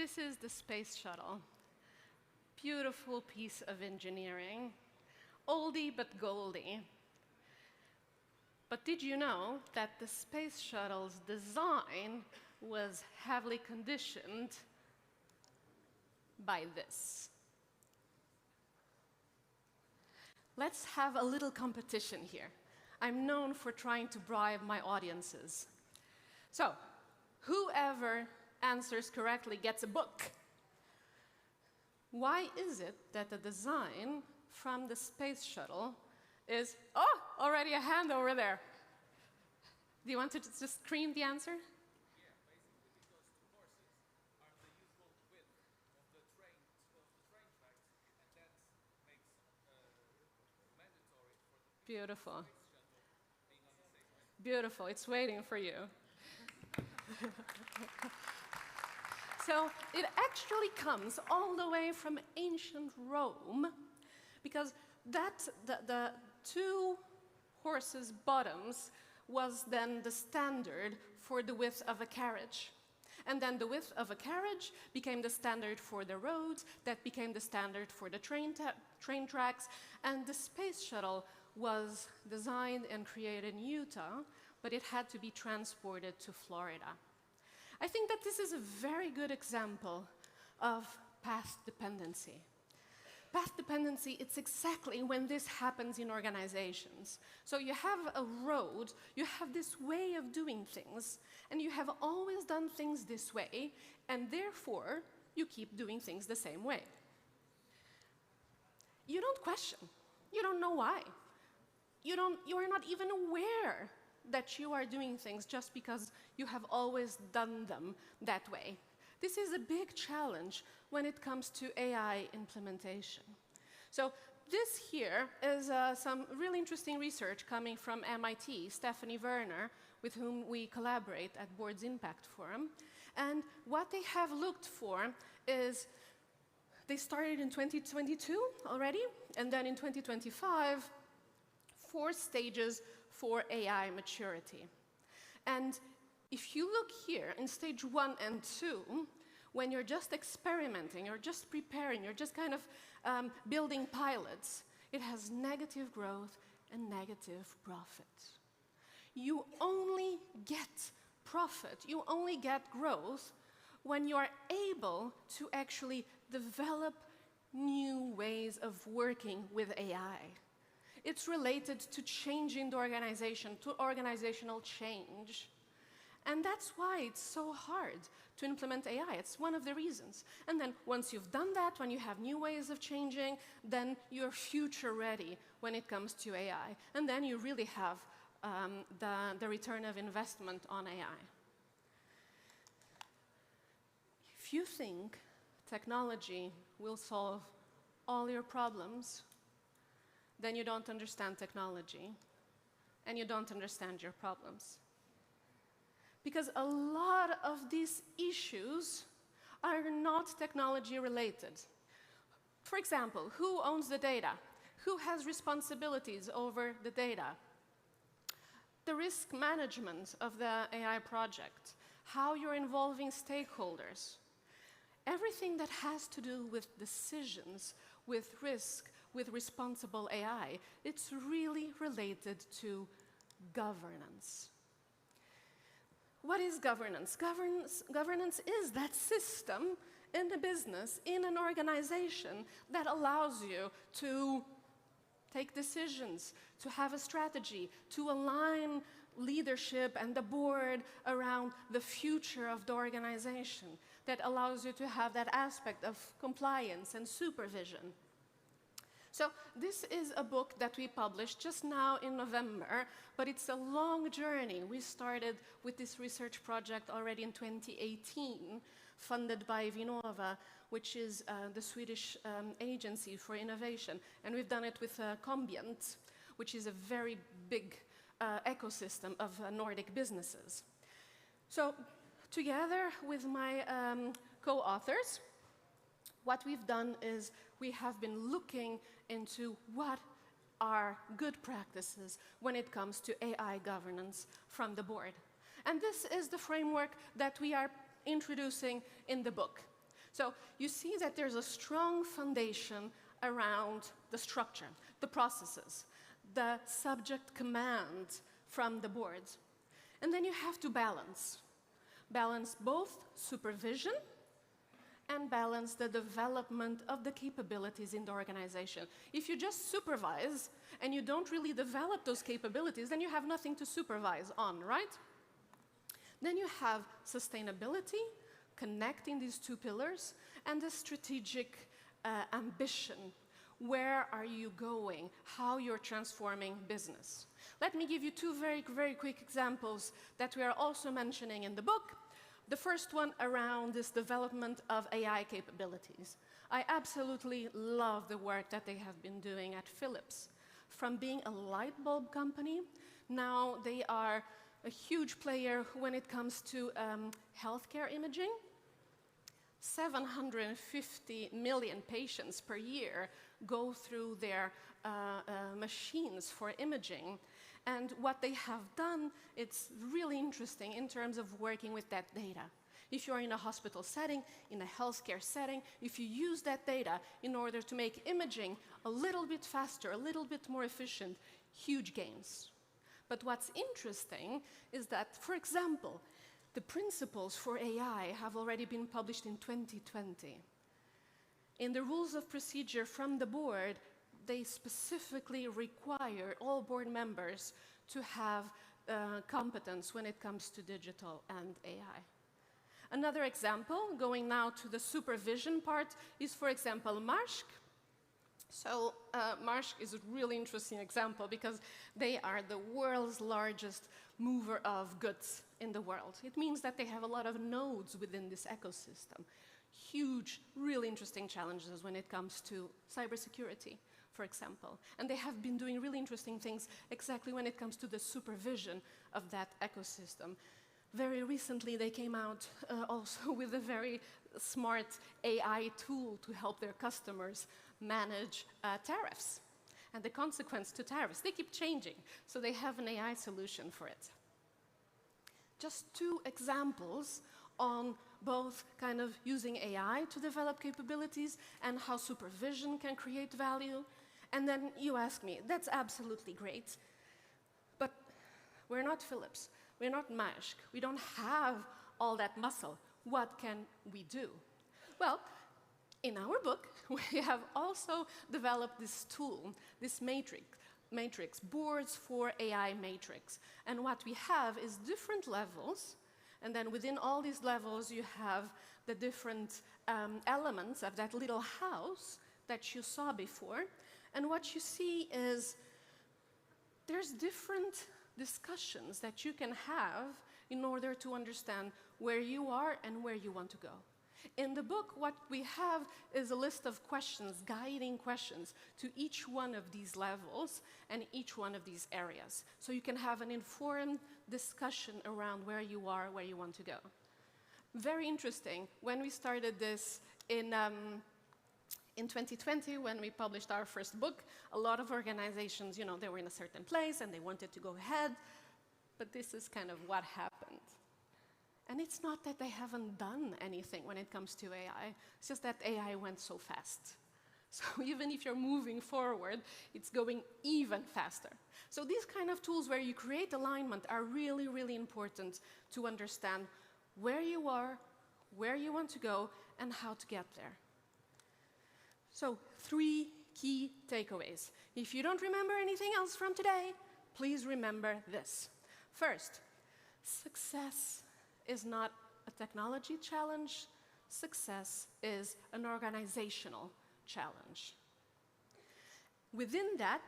This is the space shuttle. Beautiful piece of engineering. Oldie but goldie. But did you know that the space shuttle's design was heavily conditioned by this? Let's have a little competition here. I'm known for trying to bribe my audiences. So, whoever answers correctly gets a book. Why is it that the design from the space shuttle is, oh, already a hand over there. Do you want to just scream the answer? Yeah, basically because two horses are the usual width of the train tracks, and that makes mandatory for the Beautiful. space shuttle being on the same width. Beautiful. It's waiting for you. So it actually comes all the way from ancient Rome, because the two horses' bottoms was then the standard for the width of a carriage. And then the width of a carriage became the standard for the roads, that became the standard for the train tracks, and the space shuttle was designed and created in Utah, but it had to be transported to Florida. I think that this is a very good example of path dependency. Path dependency, it's exactly when this happens in organizations. So you have a road, you have this way of doing things, and you have always done things this way, and therefore you keep doing things the same way. You don't question. You don't know why. You are not even aware that you are doing things just because you have always done them that way. This is a big challenge when it comes to AI implementation. So this here is some really interesting research coming from MIT, Stephanie Werner, with whom we collaborate at Board's Impact Forum. And what they have looked for is, they started in 2022 already, and then in 2025, 4 stages for AI maturity. And if you look here in stage 1 and 2, when you're just experimenting, you're just preparing, you're just kind of building pilots, it has negative growth and negative profit. You only get profit, you only get growth when you are able to actually develop new ways of working with AI. It's related to changing the organization, to organizational change. And that's why it's so hard to implement AI. It's one of the reasons. And then once you've done that, when you have new ways of changing, then you're future ready when it comes to AI. And then you really have the return of investment on AI. If you think technology will solve all your problems, then you don't understand technology, and you don't understand your problems. Because a lot of these issues are not technology related. For example, who owns the data? Who has responsibilities over the data? The risk management of the AI project, how you're involving stakeholders. Everything that has to do with decisions, with risk, with responsible AI, it's really related to governance. What is governance? Governance is that system in a business, in an organization, that allows you to take decisions, to have a strategy, to align leadership and the board around the future of the organization, that allows you to have that aspect of compliance and supervision. So this is a book that we published just now in November, but it's a long journey. We started with this research project already in 2018, funded by Vinnova, which is the Swedish agency for innovation. And we've done it with Combient, which is a very big ecosystem of Nordic businesses. So together with my co-authors, what we've done is we have been looking into what are good practices when it comes to AI governance from the board. And this is the framework that we are introducing in the book. So you see that there's a strong foundation around the structure, the processes, the subject command from the board. And then you have to balance both supervision and balance the development of the capabilities in the organization. If you just supervise and you don't really develop those capabilities, then you have nothing to supervise on, right? Then you have sustainability, connecting these two pillars, and the strategic ambition. Where are you going? How you're transforming business. Let me give you two very, very quick examples that we are also mentioning in the book. The first one around this development of AI capabilities. I absolutely love the work that they have been doing at Philips. From being a light bulb company, now they are a huge player when it comes to healthcare imaging. 750 million patients per year go through their machines for imaging. And what they have done, it's really interesting in terms of working with that data. If you're in a hospital setting, in a healthcare setting, if you use that data in order to make imaging a little bit faster, a little bit more efficient, huge gains. But what's interesting is that, for example, the principles for AI have already been published in 2020. In the rules of procedure from the board, they specifically require all board members to have competence when it comes to digital and AI. Another example, going now to the supervision part, is, for example, Maersk. So Maersk is a really interesting example because they are the world's largest mover of goods in the world. It means that they have a lot of nodes within this ecosystem. Huge, really interesting challenges when it comes to cybersecurity, for example. And they have been doing really interesting things exactly when it comes to the supervision of that ecosystem. Very recently, they came out also with a very smart AI tool to help their customers manage tariffs and the consequence to tariffs. They keep changing, so they have an AI solution for it. Just two examples on both kind of using AI to develop capabilities and how supervision can create value. And then you ask me, that's absolutely great, but we're not Philips, we're not Maersk, we don't have all that muscle. What can we do? Well, in our book, we have also developed this tool, this matrix, boards for AI matrix. And what we have is different levels, and then within all these levels, you have the different elements of that little house that you saw before. And what you see is there's different discussions that you can have in order to understand where you are and where you want to go. In the book, what we have is a list of questions, guiding questions to each one of these levels and each one of these areas. So you can have an informed discussion around where you are, where you want to go. Very interesting. When we started this in 2020, when we published our first book, a lot of organizations, you know, they were in a certain place and they wanted to go ahead, but this is kind of what happened. And it's not that they haven't done anything when it comes to AI, it's just that AI went so fast. So even if you're moving forward, it's going even faster. So these kind of tools where you create alignment are really, really important to understand where you are, where you want to go, and how to get there. So 3 key takeaways. If you don't remember anything else from today, please remember this. First, success is not a technology challenge. Success is an organizational challenge. Within that,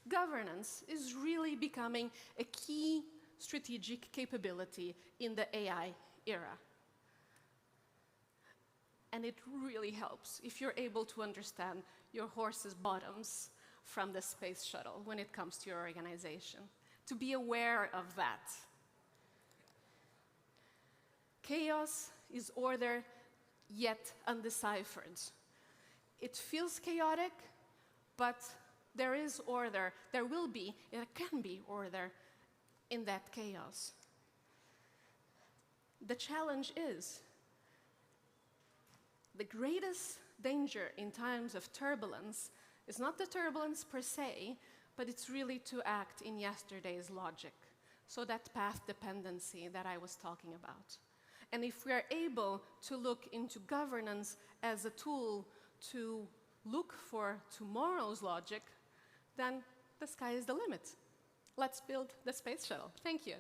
governance is really becoming a key strategic capability in the AI era. And it really helps if you're able to understand your horse's bottoms from the space shuttle when it comes to your organization, to be aware of that. Chaos is order, yet undeciphered. It feels chaotic, but there is order. There can be order in that chaos. The challenge is the greatest danger in times of turbulence is not the turbulence per se, but it's really to act in yesterday's logic. So that path dependency that I was talking about. And if we are able to look into governance as a tool to look for tomorrow's logic, then the sky is the limit. Let's build the space shuttle. Thank you.